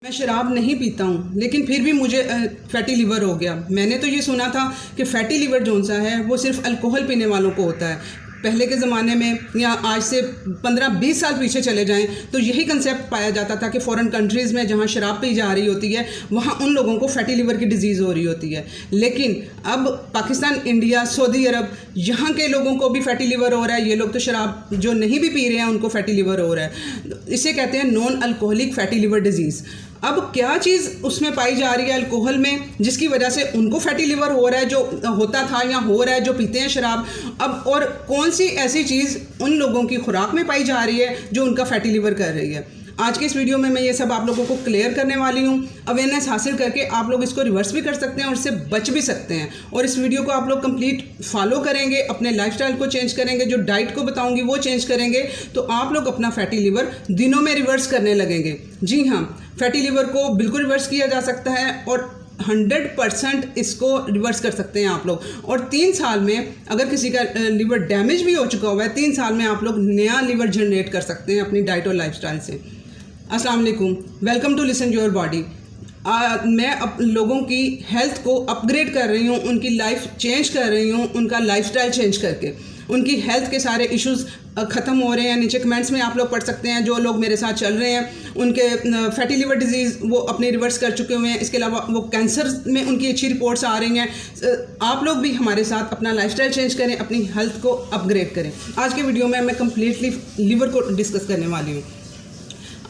मैं शराब नहीं पीता हूँ लेकिन फिर भी मुझे फैटी लिवर हो गया। मैंने तो ये सुना था कि फैटी लिवर जो सा है वो सिर्फ अल्कोहल पीने वालों को होता है। पहले के ज़माने में या आज से 15-20 साल पीछे चले जाएं तो यही कंसेप्ट पाया जाता था कि फ़ॉरेन कंट्रीज़ में जहाँ शराब पी जा रही होती है वहाँ उन लोगों को फैटी लिवर की डिजीज़ हो रही होती है। लेकिन अब पाकिस्तान, इंडिया, सऊदी अरब, यहाँ के लोगों को भी फैटी लिवर हो रहा है। ये लोग तो शराब जो नहीं भी पी रहे हैं उनको फैटी लिवर हो रहा है। इसे कहते हैं non alcoholic fatty liver disease. अब क्या चीज़ उसमें पाई जा रही है अल्कोहल में जिसकी वजह से उनको फैटी लिवर हो रहा है, जो होता था या हो रहा है जो पीते हैं शराब। अब और कौन सी ऐसी चीज़ उन लोगों की खुराक में पाई जा रही है जो उनका फैटी लिवर कर रही है। आज के इस वीडियो में मैं ये सब आप लोगों को क्लियर करने वाली हूँ। अवेयरनेस हासिल करके आप लोग इसको रिवर्स भी कर सकते हैं और इससे बच भी सकते हैं। और इस वीडियो को आप लोग कंप्लीट फॉलो करेंगे, अपने लाइफस्टाइल को चेंज करेंगे, जो डाइट को बताऊंगी वो चेंज करेंगे तो आप लोग अपना फैटी लिवर दिनों में रिवर्स करने लगेंगे। जी हाँ, फैटी लिवर को बिल्कुल रिवर्स किया जा सकता है और 100% इसको रिवर्स कर सकते हैं आप लोग। और 3 साल में अगर किसी का लिवर डैमेज भी हो चुका हुआ है, 3 साल में आप लोग नया लिवर जनरेट कर सकते हैं अपनी डाइट और लाइफस्टाइल से। अस्सलाम वालेकुम, welcome to listen your body. मैं लोगों की हेल्थ को अपग्रेड कर रही हूँ, उनकी लाइफ चेंज कर रही हूँ, उनका लाइफस्टाइल चेंज करके उनकी हेल्थ के सारे इश्यूज़ ख़त्म हो रहे हैं। नीचे कमेंट्स में आप लोग पढ़ सकते हैं, जो लोग मेरे साथ चल रहे हैं उनके फैटी लिवर डिजीज़ वो अपने रिवर्स कर चुके हुए हैं। इसके अलावा वो कैंसर में उनकी अच्छी रिपोर्ट्स आ रही हैं। आप लोग भी हमारे साथ अपना लाइफस्टाइल चेंज करें, अपनी हेल्थ को अपग्रेड करें। आज के वीडियो में मैं कम्प्लीटली लिवर को डिस्कस करने वाली हूँ।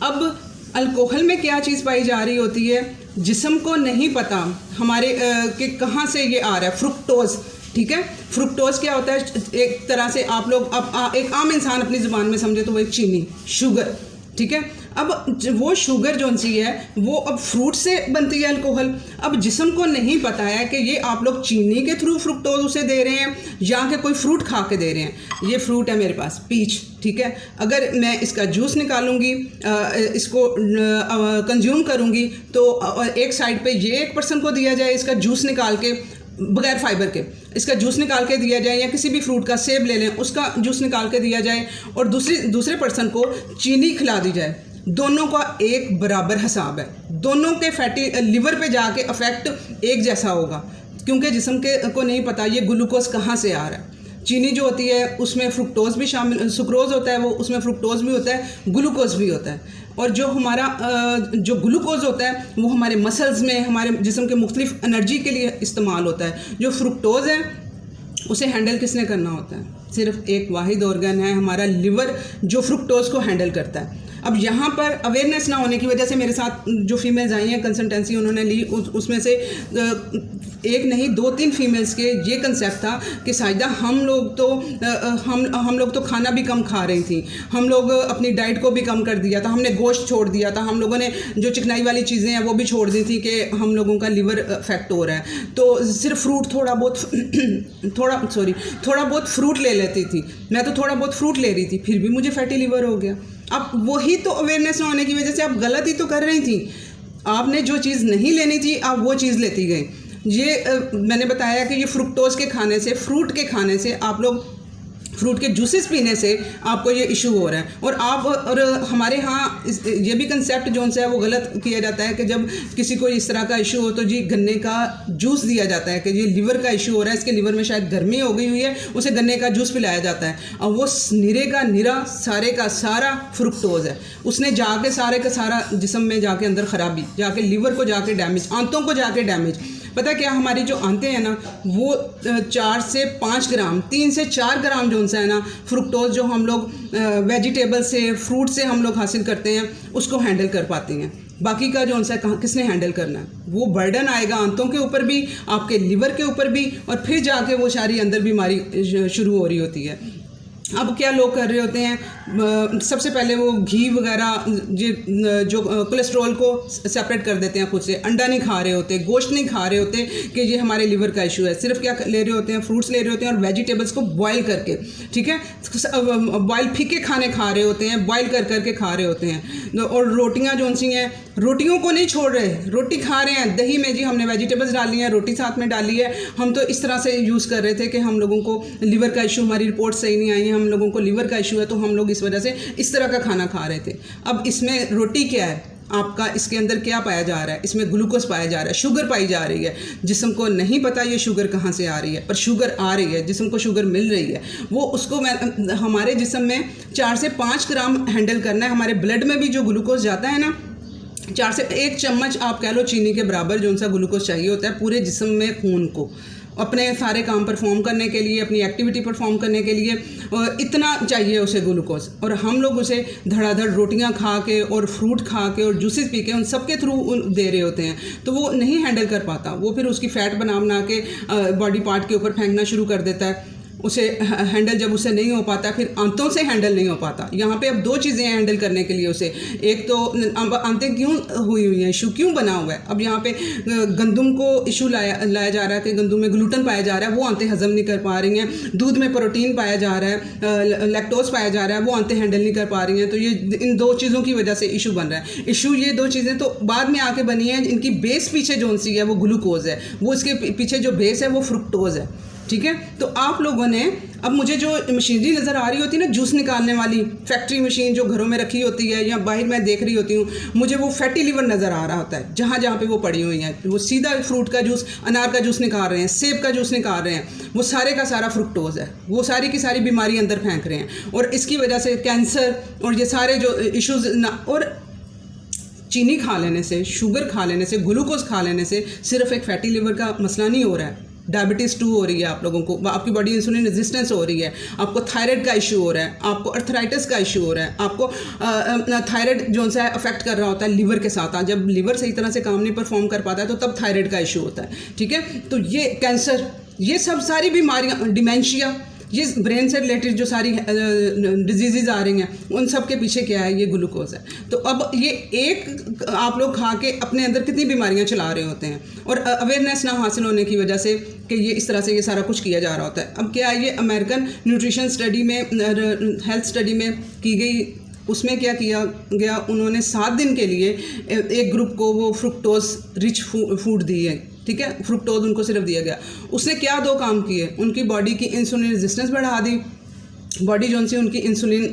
अब अल्कोहल में क्या चीज़ पाई जा रही होती है जिस्म को नहीं पता हमारे कि कहाँ से ये आ रहा है। फ्रुक्टोज, ठीक है। फ्रुक्टोज क्या होता है? एक तरह से आप लोग अब एक आम इंसान अपनी ज़ुबान में समझे तो वो एक चीनी, शुगर, ठीक है। अब वो शुगर जो सी है वो अब फ्रूट से बनती है अल्कोहल। अब जिस्म को नहीं पता है कि ये आप लोग चीनी के थ्रू फ्रुक्टोज उसे दे रहे हैं या कि कोई फ्रूट खा के दे रहे हैं। ये फ्रूट है मेरे पास, पीच, ठीक है। अगर मैं इसका जूस निकालूंगी, इसको कंज्यूम करूंगी तो एक साइड पे ये एक पर्सन को दिया जाए इसका जूस निकाल के, बगैर फाइबर के इसका जूस निकाल के दिया जाए, या किसी भी फ्रूट का, सेब ले लें उसका जूस निकाल के दिया जाए, और दूसरे पर्सन को चीनी खिला दी जाए। दोनों का एक बराबर हिसाब है, दोनों के फैटी लिवर पे जाके अफेक्ट एक जैसा होगा, क्योंकि जिस्म को नहीं पता ये ग्लूकोज कहाँ से आ रहा है। चीनी जो होती है उसमें फ्रुक्टोज भी शामिल, सुक्रोज होता है, वो उसमें फ्रुक्टोज भी होता है, ग्लूकोज भी होता है। और जो हमारा जो ग्लूकोज होता है वो हमारे मसल्स में, हमारे जिस्म के मुख्तलिफ एनर्जी के लिए इस्तेमाल होता है। जो फ्रुक्टोज है उसे हैंडल किसने करना होता है? सिर्फ एक वाहिद ऑर्गन है हमारा लिवर जो फ्रुक्टोज को हैंडल करता है। अब यहाँ पर अवेयरनेस ना होने की वजह से मेरे साथ जो फीमेल्स आई हैं कंसल्टेंसी उन्होंने ली, उसमें से एक नहीं 2-3 फीमेल्स के ये कंसेप्ट था कि साहिदा हम लोग तो खाना भी कम खा रही थी, हम लोग अपनी डाइट को भी कम कर दिया था, हमने गोश्त छोड़ दिया था, हम लोगों ने जो चिकनाई वाली चीज़ें हैं वो भी छोड़ दी थी कि हम लोगों का लिवर अफेक्ट हो रहा है। तो सिर्फ फ्रूट थोड़ा बहुत फ्रूट ले लेती थी, मैं तो थोड़ा बहुत फ्रूट ले रही थी, फिर भी मुझे फैटी लिवर हो गया। अब वही तो अवेयरनेस ना होने की वजह से आप गलत ही तो कर रही थी। आपने जो चीज़ नहीं लेनी थी आप वो चीज़ लेती गई। ये मैंने बताया कि ये फ्रुक्टोज के खाने से, फ्रूट के खाने से, आप लोग फ्रूट के जूसेस पीने से आपको ये इशू हो रहा है। और हमारे यहाँ ये भी कंसेप्ट जो है वो गलत किया जाता है कि जब किसी को इस तरह का इशू हो तो जी गन्ने का जूस दिया जाता है कि ये लिवर का इशू हो रहा है, इसके लिवर में शायद गर्मी हो गई हुई है, उसे गन्ने का जूस पिलाया जाता है। और वो निरे का निरा सारे का सारा फ्रुक्टोज है, उसने जाके सारे का सारा जिस्म में जाके अंदर ख़राबी, जाके लिवर को जाके डैमेज, आंतों को जाके डैमेज। पता क्या, हमारी जो आंतें हैं ना वो 4 से 5 ग्राम, 3 से 4 ग्राम जो है ना फ्रुक्टोज जो हम लोग वेजिटेबल से, फ्रूट से हम लोग हासिल करते हैं उसको हैंडल कर पाती हैं। बाकी का जो है किसने हैंडल करना है? वो बर्डन आएगा आंतों के ऊपर भी, आपके लिवर के ऊपर भी, और फिर जाके वो सारी अंदर बीमारी शुरू हो रही होती है। अब क्या लोग कर रहे होते हैं, सबसे पहले वो घी वगैरह जो कोलेस्ट्रॉल को सेपरेट कर देते हैं खुद से, अंडा नहीं खा रहे होते, गोश्त नहीं खा रहे होते कि ये हमारे लिवर का इशू है। सिर्फ क्या ले रहे होते हैं, फ्रूट्स ले रहे होते हैं और वेजिटेबल्स को बॉयल करके, ठीक है, बॉयल फीके खाने खा रहे होते हैं, बॉयल कर करके खा रहे होते हैं। और रोटियां जो सी हैं, रोटियों को नहीं छोड़ रहे, रोटी खा रहे हैं, दही में जी हमने वेजिटेबल्स डाली हैं, रोटी साथ में डाली है। हम तो इस तरह से यूज़ कर रहे थे कि हम लोगों को लिवर का इशू, हमारी रिपोर्ट सही नहीं आई है, हम लोगों को लिवर का इशू है, तो हम लोग इस वजह से इस तरह का खाना खा रहे थे। अब इसमें रोटी क्या है? आपका इसके अंदर क्या पाया जा रहा है, इसमें ग्लूकोज पाया जा रहा है, शुगर पाई जा रही है। जिस्म को नहीं पता ये शुगर कहाँ से आ रही है, पर शुगर आ रही है, जिस्म को शुगर मिल रही है। वो उसको हमारे जिस्म में 4 से 5 ग्राम हैंडल करना है। हमारे ब्लड में भी जो ग्लूकोज जाता है ना, 4 से 1 चम्मच आप कह लो चीनी के बराबर जो सा ग्लूकोज चाहिए होता है पूरे जिस्म में, खून को अपने सारे काम परफॉर्म करने के लिए, अपनी एक्टिविटी परफॉर्म करने के लिए इतना चाहिए उसे ग्लूकोज। और हम लोग उसे धड़ाधड़ रोटियां खा के और फ्रूट खा के और जूसेस पी के उन सब के थ्रू दे रहे होते हैं, तो वो नहीं हैंडल कर पाता। वो फिर उसकी फ़ैट बना के बॉडी पार्ट के ऊपर फेंकना शुरू कर देता है। उसे हैंडल जब उसे नहीं हो पाता, फिर आंतों से हैंडल नहीं हो पाता। यहाँ पे अब 2 चीज़ें हैं हैंडल करने के लिए उसे। एक तो आंतें क्यों हुई हैं, इशू क्यों बना हुआ है। अब यहाँ पे गंदम को इशू लाया जा रहा है कि गंदम में ग्लूटेन पाया जा रहा है, वो आंतें हजम नहीं कर पा रही हैं। दूध में प्रोटीन पाया जा रहा है, लैक्टोज पाया जा रहा है, वो आंतें हैंडल नहीं कर पा रही हैं। तो ये इन 2 चीज़ों की वजह से इशू बन रहा है। इशू ये 2 चीज़ें तो बाद में आके बनी है। इनकी बेस पीछे जो सी है वो ग्लूकोज है, वो इसके पीछे जो बेस है वो फ्रुक्टोज है। ठीक है, तो आप लोगों ने अब मुझे जो मशीनरी नज़र आ रही होती है ना, जूस निकालने वाली फैक्ट्री मशीन जो घरों में रखी होती है या बाहर मैं देख रही होती हूँ, मुझे वो फैटी लिवर नज़र आ रहा होता है जहाँ जहाँ पे वो पड़ी हुई हैं। वो सीधा फ्रूट का जूस, अनार का जूस निकाल रहे हैं, सेब का जूस निकाल रहे हैं, वो सारे का सारा फ्रुक्टोज है। वो सारी की सारी बीमारी अंदर फेंक रहे हैं और इसकी वजह से कैंसर और ये सारे जो इशूज़ और चीनी खा लेने से, शुगर खा लेने से, ग्लूकोज खा लेने से सिर्फ एक फैटी लिवर का मसला नहीं हो रहा है, डायबिटीज़ 2 हो रही है आप लोगों को, आपकी बॉडी इंसुलिन रेजिस्टेंस हो रही है, आपको थायराइड का इशू हो रहा है, आपको अर्थराइटिस का इशू हो रहा है, आपको थायराइड जो सा है अफेक्ट कर रहा होता है लिवर के साथ। जब लिवर सही तरह से काम नहीं परफॉर्म कर पाता है तो तब थायराइड का इशू होता है। ठीक है, तो ये कैंसर, ये सब सारी बीमारियाँ, डिमेंशिया, ये ब्रेन से रिलेटेड जो सारी डिजीज़ आ रही हैं, उन सब के पीछे क्या है, ये ग्लूकोज है। तो अब ये एक आप लोग खा के अपने अंदर कितनी बीमारियां चला रहे होते हैं और अवेयरनेस ना हासिल होने की वजह से कि ये इस तरह से ये सारा कुछ किया जा रहा होता है। अब क्या है, ये अमेरिकन न्यूट्रिशन स्टडी में, हेल्थ स्टडी में की गई, उसमें क्या किया गया, उन्होंने 7 दिन के लिए एक ग्रुप को वो फ्रुक्टोज रिच फूड दी है। ठीक है, फ्रुक्टोज उनको सिर्फ दिया गया। उसने क्या 2 काम किए, उनकी बॉडी की इंसुलिन रेजिस्टेंस बढ़ा दी, बॉडी जो सी उनकी इंसुलिन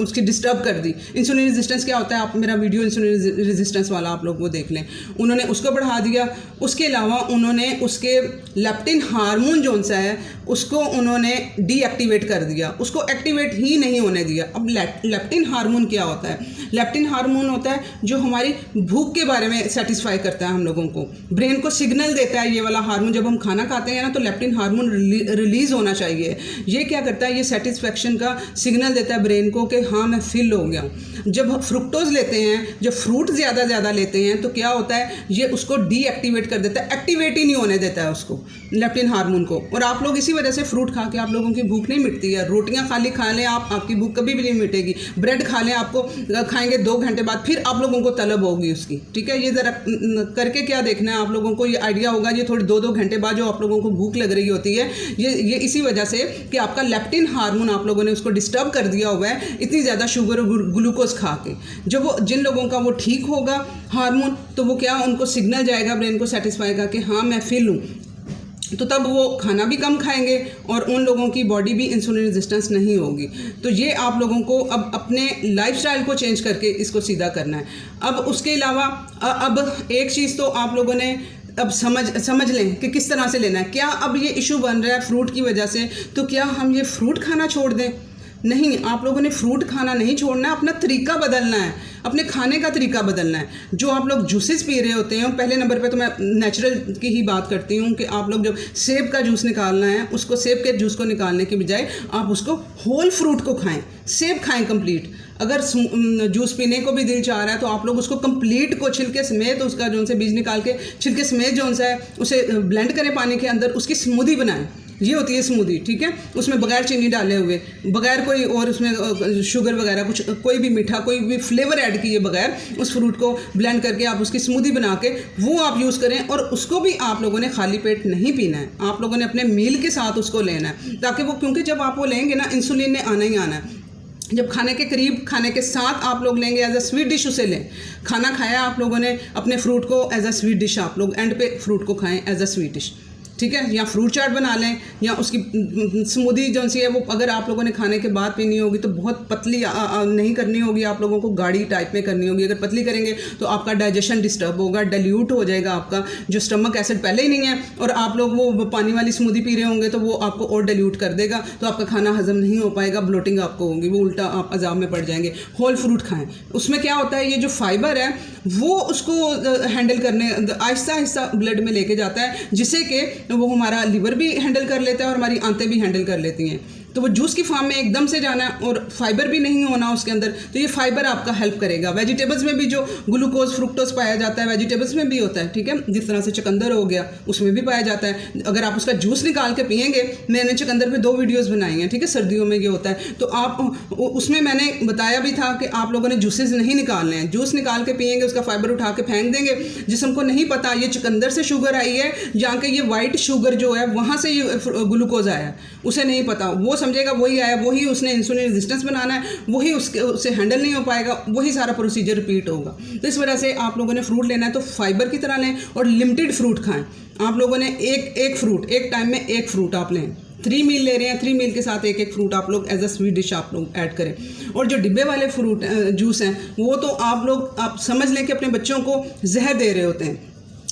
उसकी डिस्टर्ब कर दी। इंसुलिन रेजिस्टेंस क्या होता है, आप मेरा वीडियो इंसुलिन रेजिस्टेंस वाला आप लोग वो देख लें। उन्होंने उसको बढ़ा दिया। उसके अलावा उन्होंने उसके लेप्टिन हार्मोन जो सा है उसको उन्होंने डीएक्टिवेट कर दिया, उसको एक्टिवेट ही नहीं होने दिया। अब लेप्टिन हार्मोन क्या होता है? लेप्टिन हार्मोन होता है जो हमारी भूख के बारे में सेटिस्फाई करता है, हम लोगों को ब्रेन को सिग्नल देता है। ये वाला हार्मोन जब हम खाना खाते हैं ना तो लेप्टिन हार्मोन रिलीज़ होना चाहिए। ये क्या करता है, ये सेटिस्फैक्शन का सिग्नल देता है ब्रेन को कि हाँ मैं फिल हो गया हूँ। जब फ्रुक्टोज लेते हैं, जब फ्रूट ज़्यादा लेते हैं तो क्या होता है, ये उसको डीएक्टिवेट कर देता है, एक्टिवेट ही नहीं होने देता है उसको, लेप्टिन हार्मोन को। और आप लोग इसी वजह से फ्रूट खा के आप लोगों की भूख नहीं मिटती है। रोटियां खाली खा लें आप, आपकी भूख कभी भी नहीं मिटेगी। ब्रेड खा लें, आपको खाएंगे 2 घंटे बाद फिर आप लोगों को तलब होगी उसकी। ठीक है, ये ज़रा करके क्या देखना है आप लोगों को, ये आइडिया होगा। ये थोड़ी 2 घंटे बाद जो आप लोगों को भूख लग रही होती है, ये इसी वजह से कि आपका लेप्टिन हार्मोन आप लोगों ने उसको डिस्टर्ब कर दिया हुआ है इतनी ज़्यादा शुगर और ग्लूकोज खा के। जब वो जिन लोगों का वो ठीक होगा हार्मोन, तो वो क्या, उनको सिग्नल जाएगा ब्रेन को सेटिस्फाई का कि हाँ मैं फिल हूँ, तो तब वो खाना भी कम खाएंगे और उन लोगों की बॉडी भी इंसुलिन रेजिस्टेंस नहीं होगी। तो ये आप लोगों को अब अपने लाइफस्टाइल को चेंज करके इसको सीधा करना है। अब उसके अलावा अब एक चीज़ तो आप लोगों ने अब समझ लें कि किस तरह से लेना है। क्या अब ये इशू बन रहा है फ्रूट की वजह से, तो क्या हम ये फ्रूट खाना छोड़ दें? नहीं, आप लोगों ने फ्रूट खाना नहीं छोड़ना है, अपना तरीका बदलना है, अपने खाने का तरीका बदलना है। जो आप लोग जूसेस पी रहे होते हैं, पहले नंबर पे तो मैं नेचुरल की ही बात करती हूँ कि आप लोग जब सेब का जूस निकालना है, उसको सेब के जूस को निकालने के बजाय आप उसको होल फ्रूट को खाएं, सेब खाएं कंप्लीट। अगर जूस पीने को भी दिल चाह रहा है तो आप लोग उसको कंप्लीट को छिलके समेत, उसका जो से बीज निकाल के छिलके समेत जो सा है उसे ब्लेंड करें पानी के अंदर, उसकी स्मूदी बनाएं। ये होती है स्मूदी। ठीक है, उसमें बगैर चीनी डाले हुए, बगैर कोई और उसमें शुगर वगैरह कुछ, कोई भी मीठा, कोई भी फ्लेवर ऐड किए बगैर उस फ्रूट को ब्लेंड करके आप उसकी स्मूदी बना के वो आप यूज़ करें। और उसको भी आप लोगों ने खाली पेट नहीं पीना है, आप लोगों ने अपने मील के साथ उसको लेना है, ताकि वो, क्योंकि जब आप वो लेंगे ना, इंसुलिन ने आना ही आना है। जब खाने के करीब, खाने के साथ आप लोग लेंगे, एज अ स्वीट डिश उसे लें। खाना खाया आप लोगों ने, अपने फ्रूट को एज अ स्वीट डिश आप लोग एंड पे फ्रूट को खाएं एज अ स्वीट डिश। ठीक है, या फ्रूट चाट बना लें, या उसकी स्मूदी जो सी है वो अगर आप लोगों ने खाने के बाद पीनी होगी तो बहुत पतली नहीं करनी होगी, आप लोगों को गाढ़ी टाइप में करनी होगी। अगर पतली करेंगे तो आपका डाइजेशन डिस्टर्ब होगा, डाइल्यूट हो जाएगा आपका जो स्टमक एसिड पहले ही नहीं है, और आप लोग वो पानी वाली स्मूदी पी रहे होंगे तो वो आपको और डाइल्यूट कर देगा, तो आपका खाना हजम नहीं हो पाएगा, ब्लोटिंग आपको होगी, वो उल्टा आप अजाब में पड़ जाएंगे। होल फ्रूट खाएं, उसमें क्या होता है, ये जो फाइबर है वो उसको हैंडल करने आहिस्ता आहिस्ता ब्लड में लेके जाता है, जिससे कि वो हमारा लिवर भी हैंडल कर लेता है और हमारी आंतें भी हैंडल कर लेती हैं। तो वो जूस की फॉर्म में एकदम से जाना और फाइबर भी नहीं होना उसके अंदर, तो ये फाइबर आपका हेल्प करेगा। वेजिटेबल्स में भी जो ग्लूकोज फ्रुक्टोज पाया जाता है वेजिटेबल्स में भी होता है, ठीक है, जिस तरह से चुकंदर हो गया उसमें भी पाया जाता है। अगर आप उसका जूस निकाल के पियेंगे, मैंने चुकंदर पे 2 वीडियोज़ बनाई हैं, ठीक है, सर्दियों में ये होता है, तो आप उसमें मैंने बताया भी था कि आप लोगों ने जूसेस नहीं निकालने हैं, जूस निकाल के पियेंगे उसका फाइबर उठा के फेंक देंगे। जिसम को नहीं पता ये चुकंदर से शुगर आई है या कि ये वाइट शुगर जो है वहाँ से ये ग्लूकोज आया है, उसे नहीं पता, वो समझेगा वही आया, वही उसने इंसुलिन रेजिस्टेंस बनाना है, वही उसे हैंडल नहीं हो पाएगा, वही सारा प्रोसीजर रिपीट होगा। तो इस वजह से आप लोगों ने फ्रूट लेना है तो फाइबर की तरह लें और लिमिटेड फ्रूट खाएं। आप लोगों ने एक फ्रूट, एक टाइम में एक फ्रूट आप लें। 3 मील ले रहे हैं, 3 मील के साथ एक फ्रूट आप लोग एज अ स्वीट डिश आप लोग ऐड करें। और जो डिब्बे वाले फ्रूट जूस हैं वो तो आप समझ लें कि अपने बच्चों को जहर दे रहे होते हैं।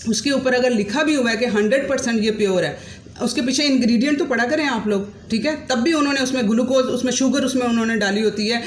उसके ऊपर अगर लिखा भी हुआ है कि 100% ये प्योर है, उसके पीछे इंग्रेडिएंट तो पढ़ा करें आप लोग, ठीक है, तब भी उन्होंने उसमें ग्लूकोज, उसमें शुगर उसमें उन्होंने डाली होती है,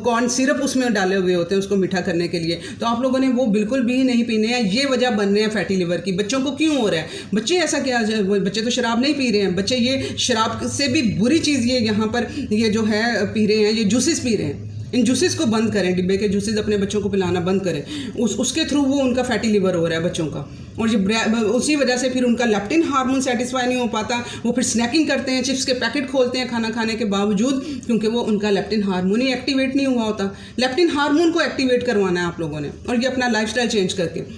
कॉर्न सिरप उसमें डाले हुए होते हैं उसको मीठा करने के लिए। तो आप लोगों ने वो बिल्कुल भी नहीं पीने हैं। ये वजह बन रहे हैं फैटी लिवर की। बच्चों को क्यों हो रहा है? बच्चे ऐसा क्या, बच्चे तो शराब नहीं पी रहे हैं, बच्चे ये शराब से भी बुरी चीज़ ये यहाँ पर ये जो है पी रहे हैं, ये जूसेस पी रहे हैं। इन जूसेस को बंद करें, डिब्बे के जूसेस अपने बच्चों को पिलाना बंद करें, उसके थ्रू वो उनका फैटी लिवर हो रहा है बच्चों का, और ये उसी वजह से फिर उनका लेप्टिन हार्मोन सेटिस्फाई नहीं हो पाता। वो फिर स्नैकिंग करते हैं, चिप्स के पैकेट खोलते हैं खाना खाने के बावजूद, क्योंकि वो उनका लेप्टिन हार्मोन ही एक्टिवेट नहीं हुआ होता। लेप्टिन हार्मोन को एक्टिवेट करवाना है आप लोगों ने, और ये अपना लाइफस्टाइल चेंज करके।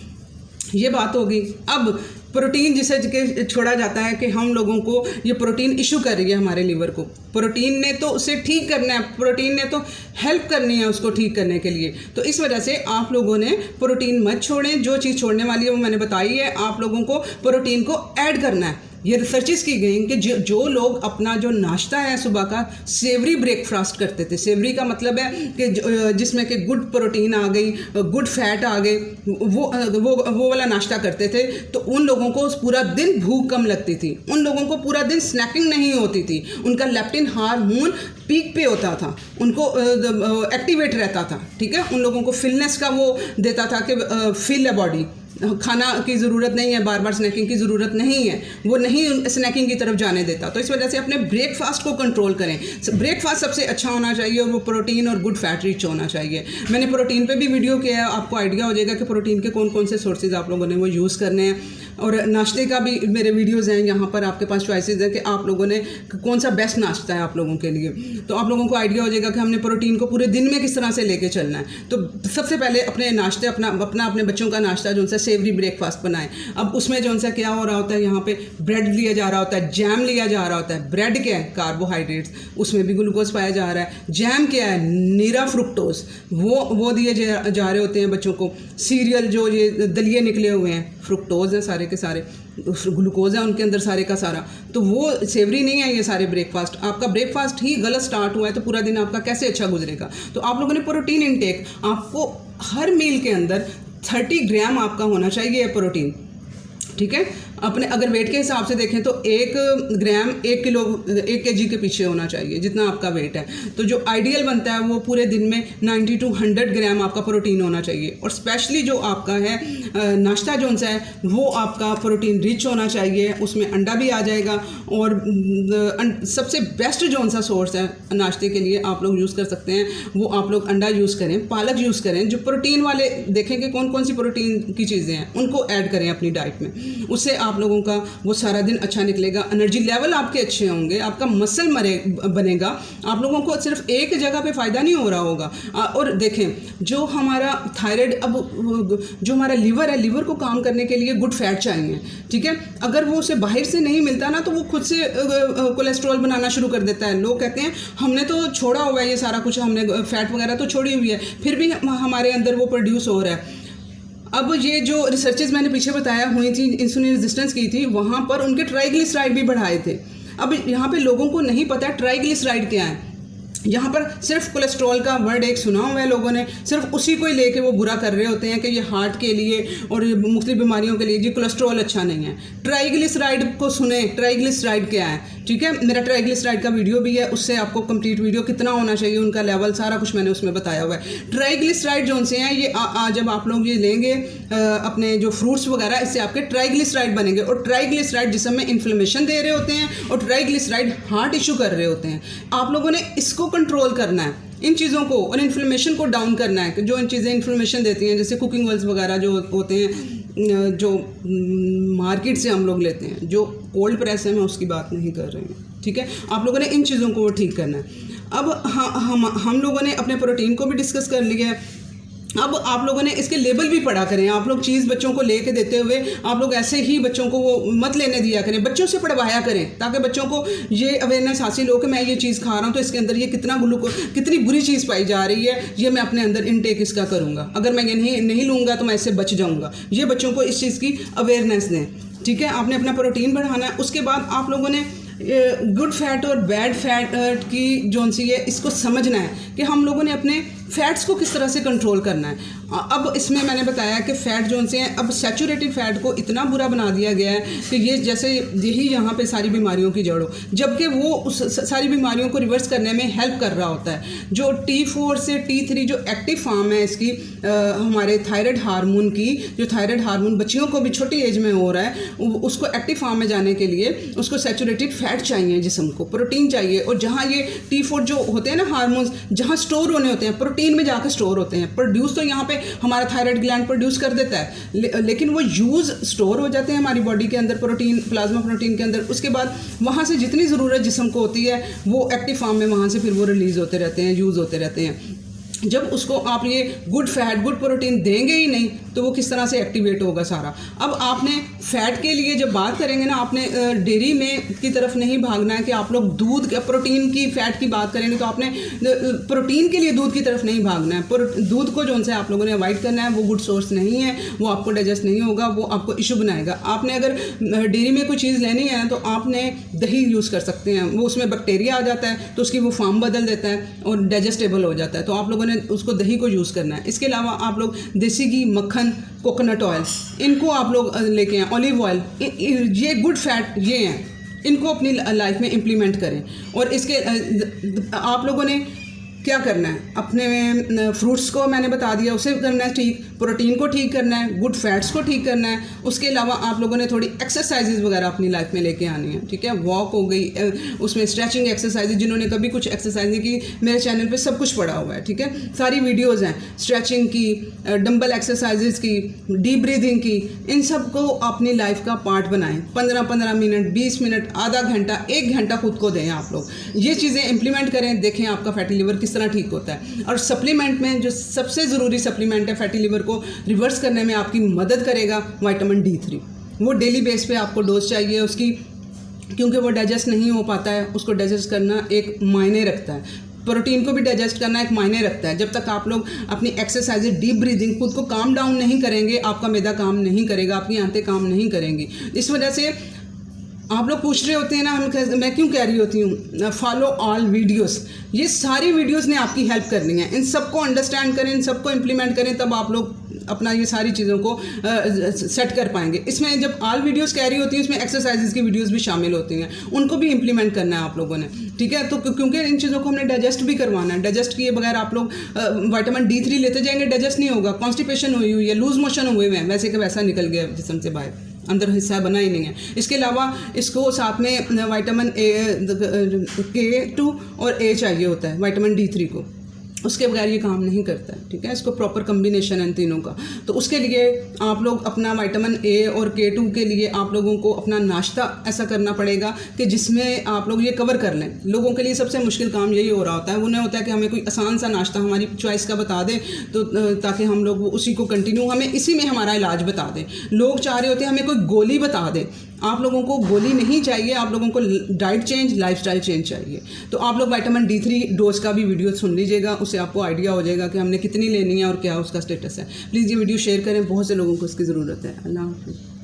ये बात होगी। अब प्रोटीन जिसे के छोड़ा जाता है कि हम लोगों को ये प्रोटीन इशू कर रही है हमारे लिवर को, प्रोटीन ने तो उसे ठीक करना है, प्रोटीन ने तो हेल्प करनी है उसको ठीक करने के लिए। तो इस वजह से आप लोगों ने प्रोटीन मत छोड़ें, जो चीज़ छोड़ने वाली है वो मैंने बताई है, आप लोगों को प्रोटीन को ऐड करना है। ये रिसर्चेस की गई कि जो लोग अपना जो नाश्ता है सुबह का सेवरी ब्रेकफास्ट करते थे, सेवरी का मतलब है कि जिसमें कि गुड प्रोटीन आ गई, गुड फैट आ गई, वो वाला नाश्ता करते थे, तो उन लोगों को पूरा दिन भूख कम लगती थी, उन लोगों को पूरा दिन स्नैकिंग नहीं होती थी, उनका लेप्टिन हार्मोन पीक पे होता था, उनको एक्टिवेट रहता था, ठीक है, उन लोगों को फिलनेस का वो देता था कि फिल है बॉडी, खाना की ज़रूरत नहीं है, बार बार स्नैकिंग की ज़रूरत नहीं है, वो नहीं स्नैकिंग की तरफ जाने देता। तो इस वजह से अपने ब्रेकफास्ट को कंट्रोल करें। ब्रेकफास्ट सबसे अच्छा होना चाहिए और वो प्रोटीन और गुड फैट रिच होना चाहिए। मैंने प्रोटीन पे भी वीडियो किया है, आपको आइडिया हो जाएगा कि प्रोटीन के कौन कौन से सोर्सेज आप लोगों ने वो यूज़ करने हैं। और नाश्ते का भी मेरे वीडियोज़ हैं, यहाँ पर आपके पास चॉइसेस हैं कि आप लोगों ने कौन सा बेस्ट नाश्ता है आप लोगों के लिए। तो आप लोगों को आइडिया हो जाएगा कि हमने प्रोटीन को पूरे दिन में किस तरह से लेके चलना है। तो सबसे पहले अपने नाश्ते अपने बच्चों का नाश्ता जो उनसे सेवरी ब्रेकफास्ट बनाएं। अब उसमें जो उनसे क्या हो रहा होता है, यहाँ पे ब्रेड लिया जा रहा होता है, जैम लिया जा रहा होता है। ब्रेड क्या है? कार्बोहाइड्रेट्स, उसमें भी ग्लूकोज पाया जा रहा है। जैम क्या है? नीरा फ्रुक्टोज, वो दिए जा रहे होते हैं बच्चों को। सीरियल जो ये दलिए निकले हुए हैं, फ्रुक्टोज है सारे के सारे, ग्लूकोज है उनके अंदर सारे का सारा, तो वो सेवरी नहीं है ये सारे ब्रेकफास्ट। आपका ब्रेकफास्ट ही गलत स्टार्ट हुआ है तो पूरा दिन आपका कैसे अच्छा गुजरेगा। तो आप लोगों ने प्रोटीन इनटेक, आपको हर मील के अंदर 30 ग्राम आपका होना चाहिए प्रोटीन, ठीक है। अपने अगर वेट के हिसाब से देखें तो 1 ग्राम 1 kg के पीछे होना चाहिए जितना आपका वेट है। तो जो आइडियल बनता है वो पूरे दिन में 90 to 100 ग्राम आपका प्रोटीन होना चाहिए। और स्पेशली जो आपका है नाश्ता जो सा है वो आपका प्रोटीन रिच होना चाहिए, उसमें अंडा भी आ जाएगा। और सबसे बेस्ट जो सा सोर्स है नाश्ते के लिए आप लोग यूज़ कर सकते हैं वो आप लोग अंडा यूज़ करें, पालक यूज़ करें। जो प्रोटीन वाले देखें कि कौन कौन सी प्रोटीन की चीज़ें हैं उनको ऐड करें अपनी डाइट में, उससे आप लोगों का वो सारा दिन अच्छा निकलेगा, एनर्जी लेवल आपके अच्छे होंगे, आपका मसल बनेगा। आप लोगों को सिर्फ एक जगह पे फ़ायदा नहीं हो रहा होगा। और देखें जो हमारा थायराइड, अब जो हमारा लिवर है, लिवर को काम करने के लिए गुड फैट चाहिए, ठीक है। अगर वो उसे बाहर से नहीं मिलता ना तो वो खुद से कोलेस्ट्रॉल बनाना शुरू कर देता है। लोग कहते हैं हमने तो छोड़ा हुआ है ये सारा कुछ, हमने फैट वगैरह तो छोड़ी हुई है, फिर भी हमारे अंदर वो प्रोड्यूस हो रहा है। अब ये जो रिसर्चेज मैंने पीछे बताया हुई थी, इंसुलिन रेजिस्टेंस की थी, वहाँ पर उनके ट्राइग्लिसराइड भी बढ़ाए थे। अब यहाँ पे लोगों को नहीं पता ट्राइग्लिसराइड क्या है। यहाँ पर सिर्फ कोलेस्ट्रॉल का वर्ड एक सुना हुआ है लोगों ने, सिर्फ उसी को ही लेके वो बुरा कर रहे होते हैं कि ये हार्ट के लिए और मुख्तलिफ बीमारियों के लिए जी कोलेस्ट्रॉल अच्छा नहीं है। ट्राइग्लिसराइड को सुने, ट्राइग्लिसराइड क्या है, ठीक है। मेरा ट्राइग्लिसराइड का वीडियो भी है, उससे आपको कंप्लीट वीडियो कितना होना चाहिए, उनका लेवल, सारा कुछ मैंने उसमें बताया हुआ है। ट्राइग्लिसराइड जो से हैं ये जब आप लोग ये लेंगे अपने जो फ्रूट्स वगैरह, इससे आपके ट्राइग्लिसराइड बनेंगे। और ट्राइग्लिसराइड जिस्म में इन्फ्लेमेशन दे रहे होते हैं और ट्राइग्लिसराइड हार्ट इशू कर रहे होते हैं। आप लोगों ने इसको कंट्रोल करना है, इन चीज़ों को, और इन्फ्लेमेशन को डाउन करना है। जो इन चीज़ें इन्फ्लेमेशन देती हैं, जैसे कुकिंग ऑयल्स वगैरह जो होते हैं, जो मार्केट से हम लोग लेते हैं, जो कोल्ड प्रेस है, मैं उसकी बात नहीं कर रही हूँ, ठीक है। आप लोगों ने इन चीज़ों को ठीक करना है। अब हम लोगों ने अपने प्रोटीन को भी डिस्कस कर लिया है। अब आप लोगों ने इसके लेबल भी पढ़ा करें। आप लोग चीज़ बच्चों को लेके देते हुए आप लोग ऐसे ही बच्चों को वो मत लेने दिया करें, बच्चों से पढ़वाया करें, ताकि बच्चों को ये अवेयरनेस हासिल हो कि मैं ये चीज़ खा रहा हूँ तो इसके अंदर ये कितनी बुरी चीज़ पाई जा रही है, ये मैं अपने अंदर इनटेक इसका करूँगा, अगर मैं ये नहीं लूँगा तो मैं इससे बच जाऊँगा। ये बच्चों को इस चीज़ की अवेयरनेस दें, ठीक है। आपने अपना प्रोटीन बढ़ाना है। उसके बाद आप लोगों ने गुड फैट और बैड फैट की जोन सी है, इसको समझना है कि हम लोगों ने अपने फैट्स को किस तरह से कंट्रोल करना है। अब इसमें मैंने बताया कि फ़ैट जोन से हैं, अब सैचुरेटेड फ़ैट को इतना बुरा बना दिया गया है कि ये जैसे यही यहाँ पे सारी बीमारियों की जड़ हो, जबकि वो उस सारी बीमारियों को रिवर्स करने में हेल्प कर रहा होता है। जो T4 से T3 जो एक्टिव फॉर्म है इसकी हमारे थायराइड हार्मोन की, जो थायराइड हार्मोन बच्चियों को भी छोटी एज में हो रहा है, उसको एक्टिव फॉर्म में जाने के लिए उसको सैचुरेटेड फ़ैट चाहिए, जिस्म को प्रोटीन चाहिए। और जहाँ ये T4 जो होते हैं ना हार्मोन्स, जहाँ स्टोर होने होते हैं, प्रोटीन में जाकर स्टोर होते हैं। प्रोड्यूस तो यहाँ पे हमारा थायराइड ग्लैंड प्रोड्यूस कर देता है, लेकिन वो यूज़ स्टोर हो जाते हैं हमारी बॉडी के अंदर, प्रोटीन, प्लाज्मा प्रोटीन के अंदर। उसके बाद वहाँ से जितनी ज़रूरत जिस्म को होती है वो एक्टिव फॉर्म में वहाँ से फिर वो रिलीज़ होते रहते हैं, यूज़ होते रहते हैं। जब उसको आप ये गुड फैट गुड प्रोटीन देंगे ही नहीं तो वो किस तरह से एक्टिवेट होगा सारा। अब आपने फ़ैट के लिए जब बात करेंगे ना, आपने डेयरी में की तरफ नहीं भागना है कि आप लोग दूध प्रोटीन की फ़ैट की बात करेंगे तो आपने प्रोटीन के लिए दूध की तरफ नहीं भागना है। दूध को जो से आप लोगों ने अवॉइड करना है, वो गुड सोर्स नहीं है, वो आपको डाइजेस्ट नहीं होगा, वो आपको इशू बनाएगा। आपने अगर डेयरी में कोई चीज़ लेनी है ना तो आपने दही यूज़ कर सकते हैं, वो उसमें बैक्टीरिया आ जाता है तो उसकी वो फॉर्म बदल देता है और डाइजेस्टेबल हो जाता है, तो आप लोगों ने उसको दही को यूज़ करना है। इसके अलावा आप लोग देसी घी, मक्खन, कोकोनट ऑयल, इनको आप लोग लेके आएँ, ऑलिव ऑयल, ये गुड फैट ये हैं, इनको अपनी लाइफ में इम्प्लीमेंट करें। और इसके आप लोगों ने क्या करना है, अपने फ्रूट्स को मैंने बता दिया, उसे करना है ठीक, प्रोटीन को ठीक करना है, गुड फैट्स को ठीक करना है। उसके अलावा आप लोगों ने थोड़ी एक्सरसाइजेज वगैरह अपनी लाइफ में लेके आनी है, ठीक है। वॉक हो गई, उसमें स्ट्रेचिंग एक्सरसाइजेज, जिन्होंने कभी कुछ एक्सरसाइज नहीं की, मेरे चैनल पे सब कुछ पड़ा हुआ है, ठीक है। सारी वीडियोस हैं स्ट्रेचिंग की, डंबल एक्सरसाइजेज की, डीप ब्रीदिंग की, इन सब को अपनी लाइफ का पार्ट बनाएं। 15-15 मिनट, 20 मिनट, आधा घंटा, 1 घंटा खुद को दें आप लोग। ये चीज़ें इंप्लीमेंट करें, देखें आपका फैटी लिवर किस तरह ठीक होता है। और सप्लीमेंट में जो सबसे ज़रूरी सप्लीमेंट है फैटी लिवर को रिवर्स करने में आपकी मदद करेगा, विटामिन D3। वो डेली बेस पे आपको डोज चाहिए उसकी, क्योंकि वो डाइजेस्ट नहीं हो पाता है, उसको डाइजेस्ट करना एक मायने रखता है। प्रोटीन को भी डाइजेस्ट करना एक मायने रखता है। जब तक आप लोग अपनी एक्सरसाइज, डीप ब्रीदिंग, खुद को काम डाउन नहीं करेंगे, आपका मैदा काम नहीं करेगा, आपकी आंतें काम नहीं करेंगी। इस वजह से आप लोग पूछ रहे होते हैं ना, मैं क्यों कह रही होती हूँ फॉलो ऑल वीडियोस। ये सारी वीडियोस ने आपकी हेल्प करनी है, इन सबको अंडरस्टैंड करें, इन सबको इम्प्लीमेंट करें, तब आप लोग अपना ये सारी चीज़ों को सेट कर पाएंगे। इसमें जब ऑल वीडियोस कह रही होती हैं, इसमें एक्सरसाइजेज की वीडियोस भी शामिल होती हैं, उनको भी इम्प्लीमेंट करना है आप लोगों ने, ठीक है। तो क्योंकि इन चीज़ों को हमने डाइजेस्ट भी करवाना है, डाइजेस्ट किए बगैर आप लोग विटामिन D3 लेते जाएंगे, डाइजेस्ट नहीं होगा। कॉन्स्टिपेशन हुई है, लूज मोशन हुए हैं, वैसे कि वैसा निकल गया जिस्म से बाहर, अंदर हिस्सा बना ही नहीं है। इसके अलावा इसको साथ में विटामिन K2 और A चाहिए होता है विटामिन D3 को, उसके बगैर ये काम नहीं करता है, ठीक है। इसको प्रॉपर कम्बिनेशन है इन तीनों का। तो उसके लिए आप लोग अपना विटामिन A और K2 के लिए आप लोगों को अपना नाश्ता ऐसा करना पड़ेगा कि जिसमें आप लोग ये कवर कर लें। लोगों के लिए सबसे मुश्किल काम यही हो रहा होता है, उन्हें होता है कि हमें कोई आसान सा नाश्ता हमारी चॉइस का बता दें तो ताकि हम लोग उसी को कंटिन्यू, हमें इसी में हमारा इलाज बता दें। लोग चाह रहे होते हैं हमें कोई गोली बता दें। आप लोगों को गोली नहीं चाहिए, आप लोगों को डाइट चेंज, लाइफस्टाइल चेंज चाहिए। तो आप लोग विटामिन D3 डोज का भी वीडियो सुन लीजिएगा, उससे आपको आइडिया हो जाएगा कि हमने कितनी लेनी है और क्या उसका स्टेटस है। प्लीज़ ये वीडियो शेयर करें, बहुत से लोगों को इसकी ज़रूरत है। अल्लाह हाफ़िज़।